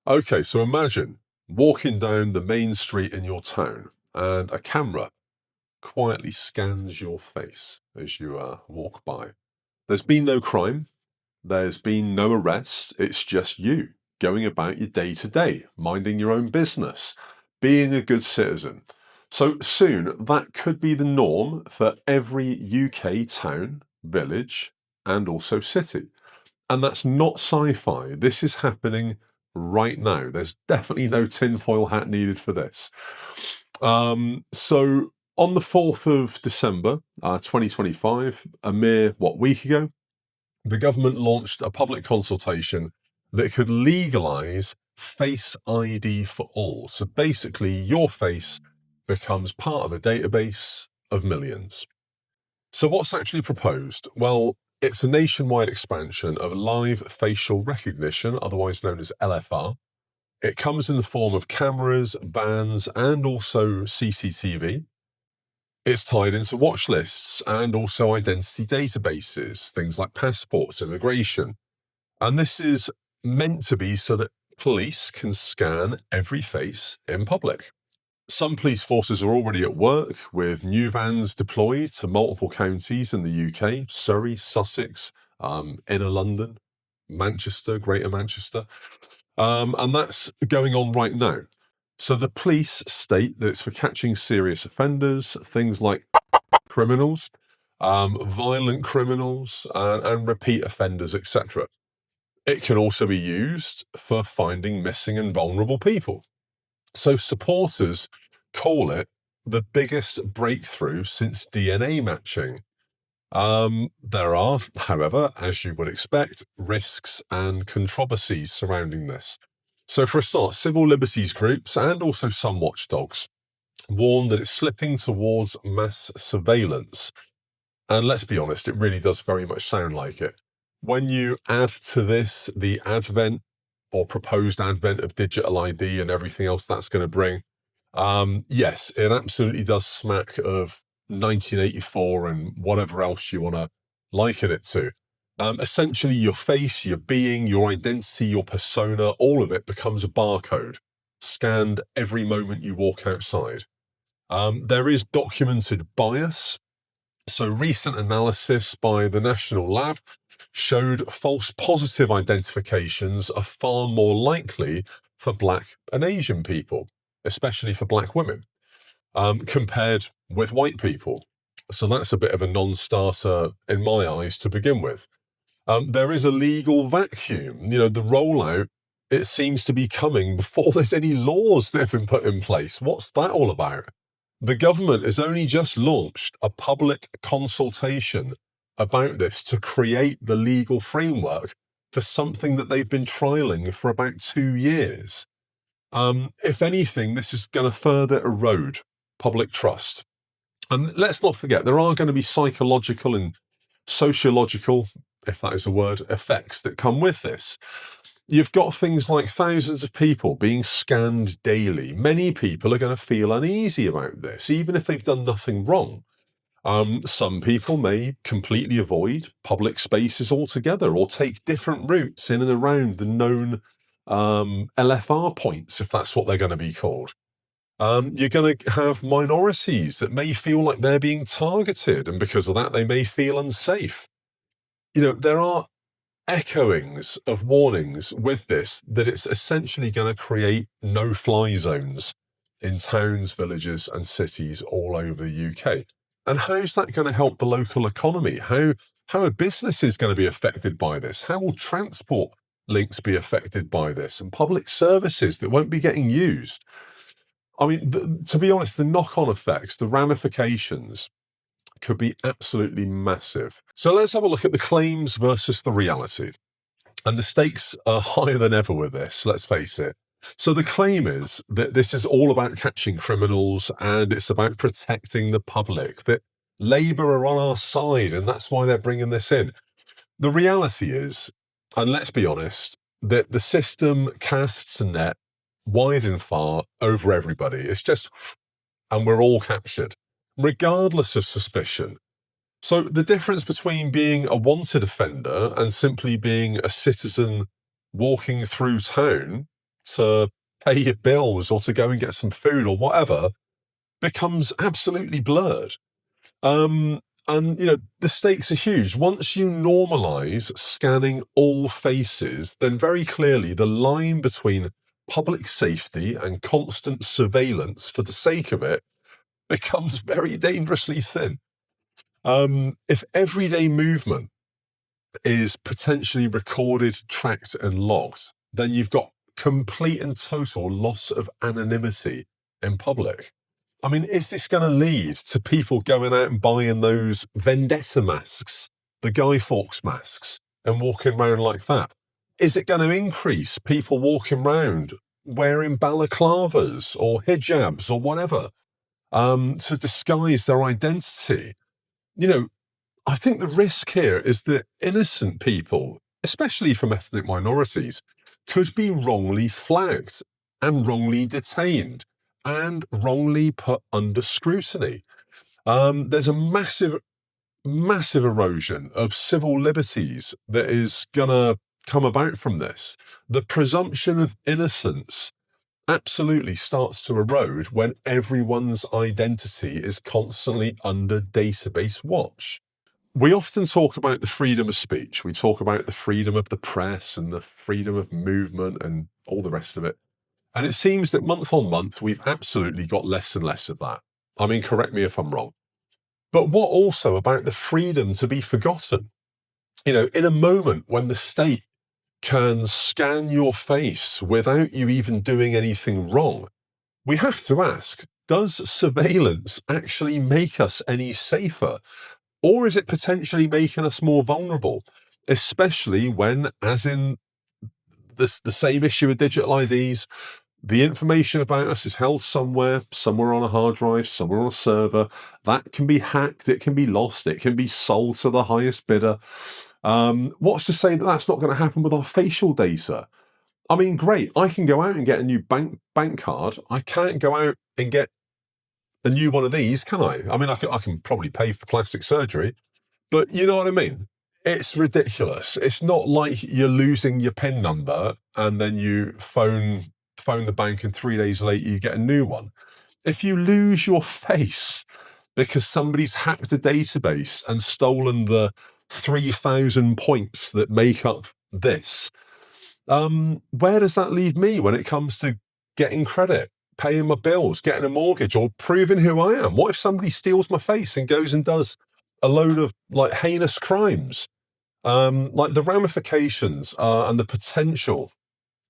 Okay, so imagine walking down the main street in your town and a camera quietly scans your face as you walk by. There's been no crime, there's been no arrest, it's just you going about your day to day, minding your own business, being a good citizen. So soon that could be the norm for every UK town, village, and also city. And that's not sci-fi. This is happening right now. There's definitely no tinfoil hat needed for this. So on the 4th of December, 2025, a mere, week ago, the government launched a public consultation that could legalize Face ID for all. So basically, your face becomes part of a database of millions. So, what's actually proposed? Well, it's a nationwide expansion of live facial recognition, otherwise known as LFR. It comes in the form of cameras, vans, and also CCTV. It's tied into watch lists and also identity databases, things like passports, immigration. And this is meant to be so that police can scan every face in public. Some police forces are already at work with new vans deployed to multiple counties in the UK: Surrey, Sussex, Inner London, Manchester, Greater Manchester. And that's going on right now. So the police state that it's for catching serious offenders, things like criminals, violent criminals, and repeat offenders, etc. It can also be used for finding missing and vulnerable people. So supporters call it the biggest breakthrough since DNA matching. There are, however, as you would expect, risks and controversies surrounding this. So, for a start, civil liberties groups and also some watchdogs warn that it's slipping towards mass surveillance. And let's be honest, it really does very much sound like it. When you add to this the advent or proposed advent of digital ID and everything else that's going to bring, yes, it absolutely does smack of 1984 and whatever else you want to liken it to. Essentially, your face, your being, your identity, your persona, all of it becomes a barcode scanned every moment you walk outside. There is documented bias. So, recent analysis by the National Lab showed false positive identifications are far more likely for Black and Asian people, especially for Black women, compared with white people. So that's a bit of a non-starter in my eyes to begin with. There is a legal vacuum. The rollout, it seems to be coming before there's any laws that have been put in place. What's that all about? The government has only just launched a public consultation about this to create the legal framework for something that they've been trialing for about 2 years. If anything, this is going to further erode public trust. And let's not forget, there are going to be psychological and sociological, if that is a word, effects that come with this. You've got things like thousands of people being scanned daily. Many people are going to feel uneasy about this, even if they've done nothing wrong. Some people may completely avoid public spaces altogether or take different routes in and around the known LFR points, if that's what they're going to be called. You're going to have minorities that may feel like they're being targeted, and because of that, they may feel unsafe. There are echoings of warnings with this that it's essentially going to create no-fly zones in towns, villages, and cities all over the UK. And how's that going to help the local economy? How are businesses going to be affected by this? How will transport links be affected by this? And public services that won't be getting used? I mean, to be honest, the knock-on effects, the ramifications could be absolutely massive. So let's have a look at the claims versus the reality. And the stakes are higher than ever with this, let's face it. So the claim is that this is all about catching criminals and it's about protecting the public, that Labour are on our side and that's why they're bringing this in. The reality is, and let's be honest, that the system casts a net wide and far over everybody. It's just, and we're all captured, regardless of suspicion. So the difference between being a wanted offender and simply being a citizen walking through town to pay your bills or to go and get some food or whatever becomes absolutely blurred. And, the stakes are huge. Once you normalize scanning all faces, then very clearly the line between public safety and constant surveillance for the sake of it becomes very dangerously thin. If everyday movement is potentially recorded, tracked, and logged, then you've got complete and total loss of anonymity in public. I mean, is this going to lead to people going out and buying those vendetta masks, the Guy Fawkes masks, and walking around like that? Is it going to increase people walking around wearing balaclavas or hijabs or whatever to disguise their identity? I think the risk here is that innocent people, especially from ethnic minorities, could be wrongly flagged and wrongly detained and wrongly put under scrutiny. There's a massive, massive erosion of civil liberties that is going to come about from this. The presumption of innocence absolutely starts to erode when everyone's identity is constantly under database watch. We often talk about the freedom of speech. We talk about the freedom of the press and the freedom of movement and all the rest of it. And it seems that month on month, we've absolutely got less and less of that. I mean, correct me if I'm wrong. But what also about the freedom to be forgotten? In a moment when the state can scan your face without you even doing anything wrong, we have to ask, does surveillance actually make us any safer? Or is it potentially making us more vulnerable, especially when, as in the same issue with digital IDs, the information about us is held somewhere on a hard drive, somewhere on a server. That can be hacked, it can be lost, it can be sold to the highest bidder. What's to say that that's not going to happen with our facial data? I mean, great, I can go out and get a new bank card. I can't go out and get a new one of these, can I? I mean, I can probably pay for plastic surgery, but you know what I mean? It's ridiculous. It's not like you're losing your PIN number and then you phone the bank and 3 days later you get a new one. If you lose your face because somebody's hacked a database and stolen the 3,000 points that make up this, where does that leave me when it comes to getting credit, paying my bills, getting a mortgage, or proving who I am? What if somebody steals my face and goes and does a load of heinous crimes? The ramifications and the potential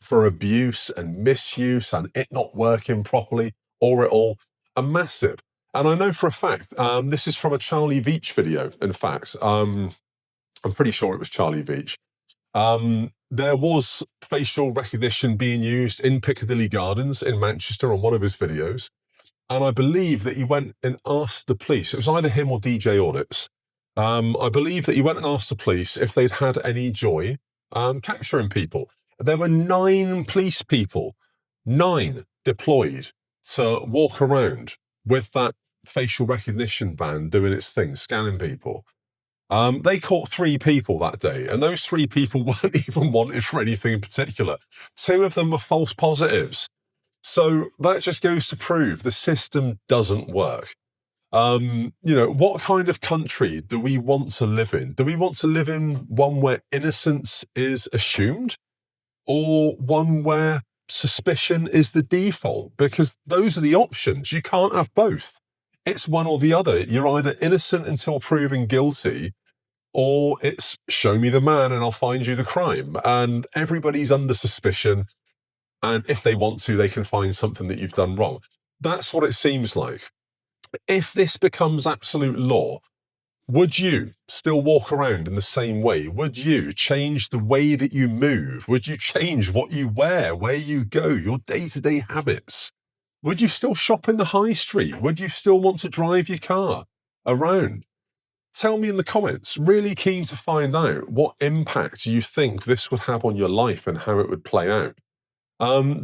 for abuse and misuse and it not working properly or at all are massive. And I know for a fact, this is from a Charlie Veitch video, in fact. I'm pretty sure it was Charlie Veitch. There was facial recognition being used in Piccadilly Gardens in Manchester on one of his videos. And I believe that he went and asked the police, it was either him or DJ Audits. I believe that he went and asked the police if they'd had any joy capturing people. There were 9 police people, 9 deployed to walk around with that facial recognition band doing its thing, scanning people. They caught 3 people that day, and those 3 people weren't even wanted for anything in particular. 2 of them were false positives. So that just goes to prove the system doesn't work. What kind of country do we want to live in? Do we want to live in one where innocence is assumed, or one where suspicion is the default? Because those are the options. You can't have both. It's one or the other. You're either innocent until proven guilty, or it's show me the man and I'll find you the crime. And everybody's under suspicion. And if they want to, they can find something that you've done wrong. That's what it seems like. If this becomes absolute law, would you still walk around in the same way? Would you change the way that you move? Would you change what you wear, where you go, your day-to-day habits? Would you still shop in the high street? Would you still want to drive your car around? Tell me in the comments. Really keen to find out what impact you think this would have on your life and how it would play out.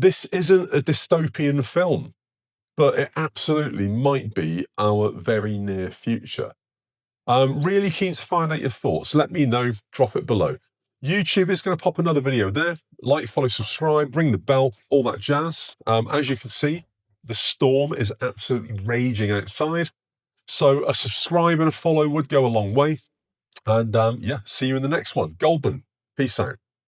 This isn't a dystopian film, but it absolutely might be our very near future. Really keen to find out your thoughts. Let me know, drop it below. YouTube is going to pop another video there. Like, follow, subscribe, ring the bell, all that jazz. As you can see, the storm is absolutely raging outside. So a subscribe and a follow would go a long way. And yeah, see you in the next one. Goldman, peace out.